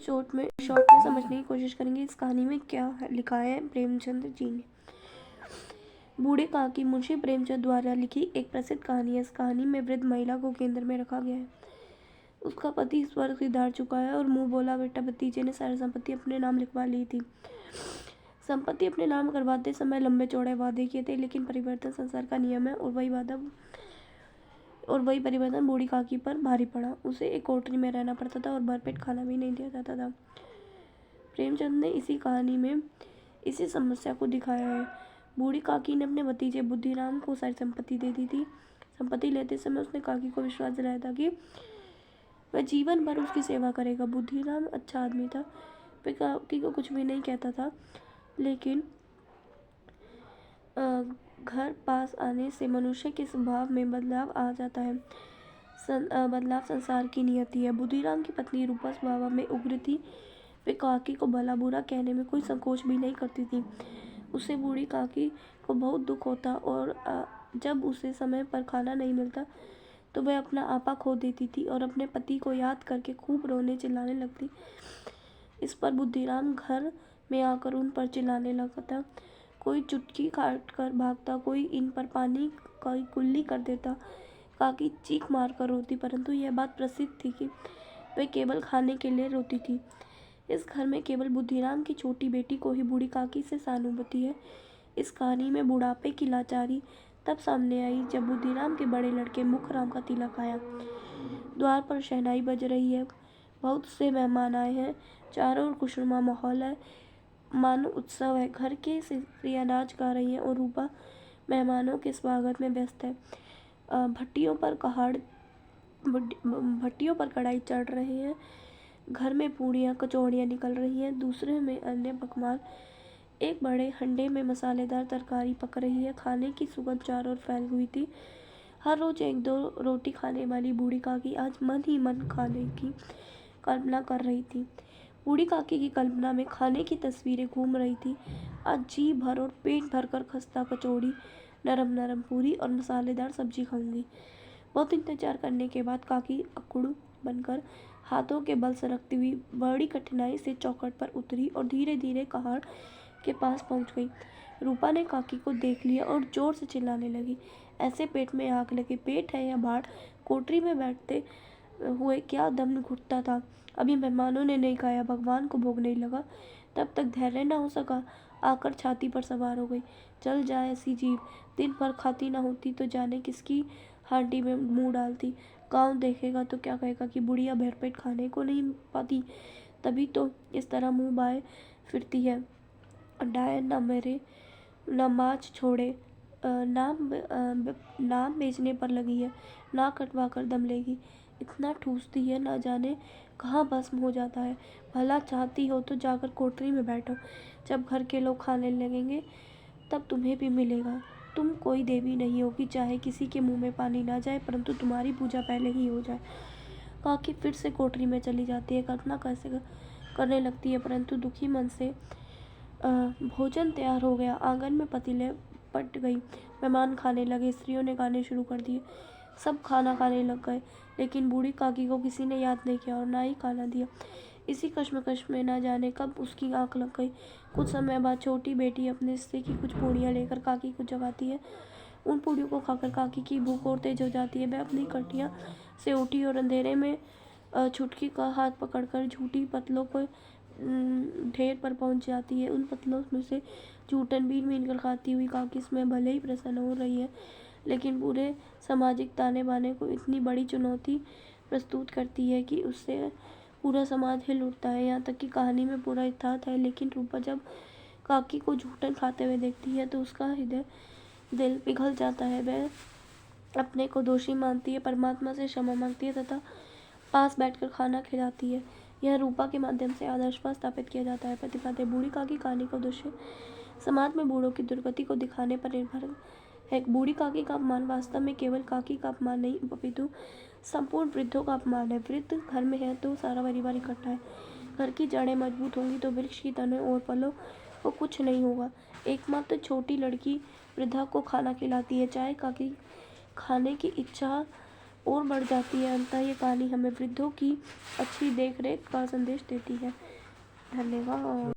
Short में समझने की कोशिश करेंगे इस कहानी में क्या लिखा है प्रेमचंद जी ने। बूढ़े काकी मुंशी प्रेमचंद द्वारा लिखी एक प्रसिद्ध कहानी है। इस कहानी में वृद्ध महिला को केंद्र में रखा गया है। उसका पति स्वर्ग सिधार चुका है और मुंह बोला बेटा भतीजे ने सारी संपत्ति अपने नाम लिखवा ली थी। संपत्ति अपने नाम करवाते समय लंबे चौड़े वादे किए थे, लेकिन परिवर्तन संसार का नियम है और वही परिवर्तन बूढ़ी काकी पर भारी पड़ा। उसे एक कोठरी में रहना पड़ता था और भरपेट खाना भी नहीं दिया जाता था। प्रेमचंद ने इसी कहानी में इसी समस्या को दिखाया है। बूढ़ी काकी ने अपने भतीजे बुद्धिराम को सारी संपत्ति दे दी थी। संपत्ति लेते समय उसने काकी को विश्वास दिलाया था कि वह जीवन भर उसकी सेवा करेगा। बुद्धिराम अच्छा आदमी था, वह काकी को कुछ भी नहीं कहता था, लेकिन घर पास आने से मनुष्य के स्वभाव में बदलाव आ जाता है। बदलाव संसार की नियति है। बुद्धिराम की पत्नी रूपा स्वभाव में उग्र थी। वे काकी को भला बुरा कहने में कोई संकोच भी नहीं करती थी। उसे बूढ़ी काकी को बहुत दुख होता और जब उसे समय पर खाना नहीं मिलता तो वह अपना आपा खो देती थी और अपने पति को याद करके खूब रोने चिल्लाने लगती। इस पर बुद्धिराम घर में आकर उन पर चिल्लाने लगता। कोई चुटकी काट कर भागता, कोई इन पर पानी की कुल्ली कर देता। काकी चीख मार कर रोती, परंतु यह बात प्रसिद्ध थी कि वे केवल खाने के लिए रोती थी। इस घर में केवल बुद्धिराम की छोटी बेटी को ही बूढ़ी काकी से सहानुभूति है। इस कहानी में बुढ़ापे की लाचारी तब सामने आई जब बुद्धिराम के बड़े लड़के मुखराम का तिलक आया। द्वार पर शहनाई बज रही है, बहुत से मेहमान आए हैं, चारों ओर खुशनुमा माहौल है, मानो उत्सव है। घर की स्त्रियां नाच गा रही हैं और रूपा मेहमानों के स्वागत में व्यस्त है। भट्टियों पर कढ़ाई चढ़ रहे हैं। घर में पूड़ियाँ कचौड़ियाँ निकल रही हैं, दूसरे में अन्य पकवान। एक बड़े हंडे में मसालेदार तरकारी पक रही है। खाने की सुगंध चारों ओर फैल हुई थी। हर रोज एक दो रोटी खाने वाली बूढ़ी काकी आज मन ही मन खाने की कल्पना कर रही थी। बूढ़ी काकी की कल्पना में खाने की तस्वीरें घूम रही थी। आज जी भर और पेट भर कर खस्ता कचौड़ी, नरम नरम पूरी और मसालेदार सब्जी खाऊंगी। बहुत इंतजार करने के बाद काकी अकुड़ू बनकर हाथों के बल सरकती हुई बड़ी कठिनाई से चौखट पर उतरी और धीरे धीरे कहार के पास पहुंच गई। रूपा ने काकी को देख लिया और जोर से चिल्लाने लगी, ऐसे पेट में आग लगे, पेट है या भाड़? कोठरी में बैठते हुए क्या दम घुटता था। अभी मेहमानों ने नहीं खाया, भगवान को भोग नहीं लगा, तब तक धैर्य न हो सका, आकर छाती पर सवार हो गई। चल जाए ऐसी जीव, दिन भर खाती ना होती तो जाने किसकी हांडी में मुंह डालती। गांव देखेगा तो क्या कहेगा कि बुढ़िया भरपेट खाने को नहीं पाती, तभी तो इस तरह मुंह बाए फिरती है। डायन ना मरे ना माच छोड़े, नाम बेचने पर लगी है, ना कटवा कर दम लेगी। इतना ठूसती है ना जाने कहाँ भस्म हो जाता है। भला चाहती हो तो जाकर कोठरी में बैठो, जब घर के लोग खाने लगेंगे तब तुम्हें भी मिलेगा। तुम कोई देवी नहीं होगी, चाहे किसी के मुंह में पानी ना जाए, परंतु तुम्हारी पूजा पहले ही हो जाए। काकी फिर से कोठरी में चली जाती है, कल्पना कैसे करने लगती है, परंतु दुखी मन से। भोजन तैयार हो गया, आंगन में पतीले पट गई, मेहमान खाने लगे, स्त्रियों ने गाने शुरू कर दिए, सब खाना खाने लग गए, लेकिन बूढ़ी काकी को किसी ने याद नहीं किया और ना ही खाना दिया। इसी कश्मकश में ना जाने कब उसकी आंख लग गई। कुछ समय बाद छोटी बेटी अपने हिस्से की कुछ पूड़ियाँ लेकर काकी को जगाती है। उन पूड़ियों को खाकर काकी की भूख और तेज हो जाती है। वह अपनी कटिया से उठी और अंधेरे में छुटकी का हाथ पकड़कर झूठी पतलों को ढेर पर पहुंच जाती है। उन पतलों में से जूठन बीन कर खाती हुई काकी इसमें भले ही प्रसन्न हो रही है, लेकिन पूरे सामाजिक ताने बाने को इतनी बड़ी चुनौती प्रस्तुत करती है कि उससे पूरा समाज हिल उठता है। यहाँ तक कि कहानी में पूरा यथार्थ है, लेकिन रूपा जब काकी को जूठन खाते हुए देखती है तो उसका दिल पिघल जाता है। वह अपने को दोषी मानती है, परमात्मा से क्षमा मांगती है तथा पास बैठकर खाना खिलाती है। यह रूपा के माध्यम से आदर्शवाद स्थापित किया जाता है। प्रतिपाद्य बूढ़ी काकी कहानी का उद्देश्य समाज में बूढ़ों की दुर्गति को दिखाने पर निर्भर है। बूढ़ी काकी का अपमान वास्तव में केवल काकी का अपमान नहीं, अपितु संपूर्ण वृद्धों का अपमान है। वृद्ध घर में है तो सारा परिवार इकट्ठा है। घर की जड़ें मजबूत होंगी तो वृक्ष की तनों और फलों को कुछ नहीं होगा। एकमात्र छोटी लड़की वृद्धा को खाना खिलाती है। चाहे काकी खाने की इच्छा और बढ़ जाती है। अंततः ये कहानी हमें वृद्धों की अच्छी देखरेख का संदेश देती है। धन्यवाद।